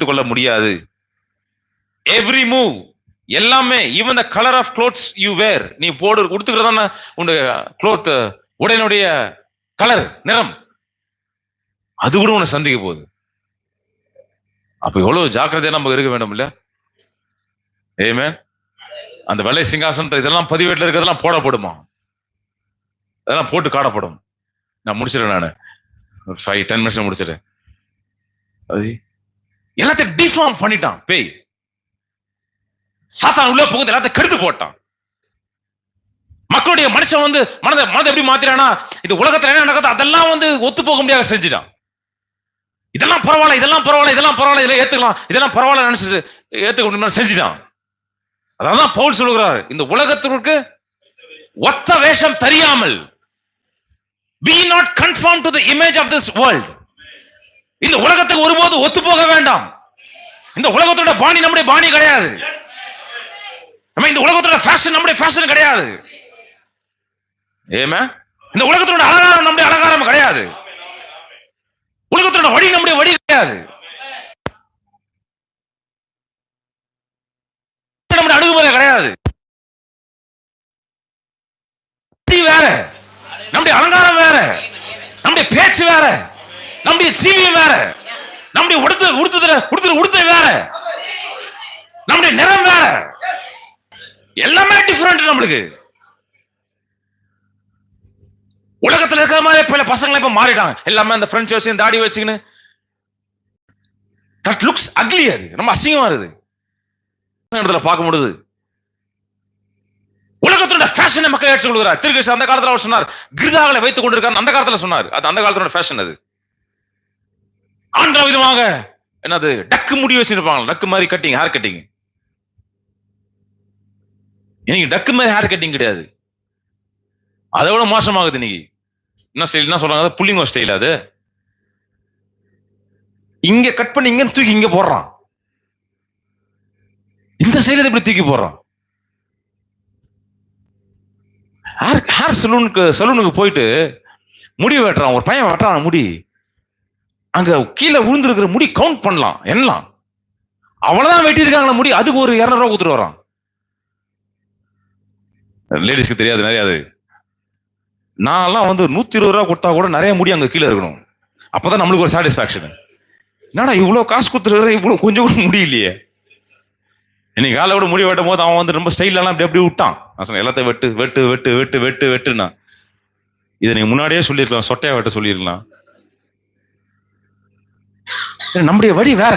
கொள்ள முடியாது. Every move எல்லாமே, even the colour of clothes you wear, நீ போடு உடுத்துக்கிறதான உன்னுடைய க்ளோத் உடையினுடைய கலர் நிறம், அது கூட உன்னை சந்திக்க போகுது. அப்ப எவ்வளவு ஜாக்கிரதையா நம்ம இருக்க வேண்டும் இல்ல? ஆமென். அந்த வெள்ளை சிங்காசனத்தை இதெல்லாம் பதிவேட்டில் இருக்கிறதெல்லாம் போடப்படுமா? அதெல்லாம் போட்டு காடப்படும். நான் முடிச்சிடறேன், நான் 5-10 நிமிஷம் முடிச்சிடறேன். எல்லாத்தையும் டிஃபார்ம் பண்ணிட்டான் பேய். சாத்தான் உள்ள புகுந்து எல்லாத்தையும் கெடுத்து போட்டான். மக்களுடைய மனுஷன் வந்து மனதை எப்படி மாத்திரானா, இது உலகத்துல என்ன நடக்குது அதெல்லாம் வந்து ஒத்து போக முடியாத செஞ்சுட்டான். இதெல்லாம் பரவாயில்ல, இதெல்லாம் பரவாயில்ல, இதெல்லாம் பரவாயில்ல, இதெல்லாம் ஏத்துக்கலாம், இதெல்லாம் பரவாயில்ல நினைச்சிட்டு ஏத்துக்க செஞ்சுட்டான். அதான் பவுல் சொல்லுகிறார், இந்த உலகத்திற்கு ஒத்த வேஷம் தெரியாமல், be not conformed to the image of this world. இந்த உலகத்துக்கு ஒருபோது ஒத்து போக வேண்டாம். இந்த உலகத்தோட பாணி நம்முடைய பாணி கிடையாது. நம்ம இந்த உலகத்தோட ஃபேஷன் நம்முடைய ஃபேஷன் கிடையாது. ஏமே, இந்த உலகத்தோட அலங்காரம் நம்முடைய அலங்காரம் கிடையாது. உலகத்தோட வழி நம்முடைய வழி கிடையாது. நம்முடைய அணுகுமுறை கிடையாது. வேற, நம்முடைய அலங்காரம் வேற, நம்முடைய பேச்சு வேற, நம்முடைய ஜீவியம் வேற, நம்முடைய உடுத்த வேற, நம்முடைய நிறம் வேற, எல்லாமே டிஃபரெண்ட். நம்மளுக்கு உலகத்துல இருக்கிற மாதிரி பல பசங்களை இப்ப மாறிட்டாங்க. எல்லாமே அந்த ஃப்ரெண்ட்ஸ் வச்சு தாடி வச்சுக்கின்னு தட் லுக்ஸ் அக்லி. அது ரொம்ப அசிங்கமா இருக்குது இடத்துல பார்க்க முடியுது. உலகத்தோட ஃபேஷனை மக்கள் ஏற்றுக்கொள்கிறார். திருக்கேஷ் அந்த காலத்துல அவர் சொன்னார், கிருதாகளை வைத்துக் கொண்டிருக்காரு. அந்த காலத்துல சொன்னார், அது அந்த காலத்தோட ஃபேஷன். அது ஆண்கள் விதமாக என்னது டக்கு முடி வச்சிருப்பாங்க, டக்கு மாதிரி கட்டிங், ஹேர் கட்டிங். இன்னைக்கு டக்கு மாதிரி ஹேர் கட்டிங் கிடையாது, அதை விட மோசமாகுது. இன்னைக்கு என்ன ஸ்டைல் என்ன சொல்றாங்க, புல்லிங்கோ ஸ்டைல். அது இங்க கட் பண்ணி இங்க தூக்கி இங்க போடுறான். இந்த ஸ்டைல எப்படி தூக்கி போடுறான்? ஹேர் சலூனுக்கு போயிட்டு முடி வெட்டுறான். ஒரு பையன் வெட்டுறான் முடி, அங்க கீழே விழுந்திருக்கிற முடி கவுண்ட் பண்ணலாம், என்னலாம் அவ்வளவுதான் வெட்டி இருக்காங்களா முடி, அதுக்கு ஒரு 200 ரூபாய் கொடுத்துட்டு வரான். லேடிஸ்க்கு தெரியாது நிறைய. அது நான்லாம் வந்து 120 ரூபாய் கொடுத்தா கூட நிறைய முடி அங்க கீழே இருக்கணும், அப்பதான் நம்மளுக்கு ஒரு சாட்டிஸ்பாக்சன். என்னடா இவ்வளவு காசு கொடுத்துருக்கிற, இவ்வளவு கொஞ்சம் கூட முடியலையே. இன்னைக்கு காலை விட முடி வெட்டும் போது அவன் வந்து ரொம்ப ஸ்டைல்லாம் அப்படி விட்டான். நான் சொன்னேன், எல்லாத்தையும் வெட்டு வெட்டு வெட்டு வெட்டு வெட்டு வெட்டுனா, இதை நீங்க முன்னாடியே சொல்லிருக்கலாம், சொட்டையா வெட்ட சொல்லிருக்கலாம். நம்முடைய வழி வேற.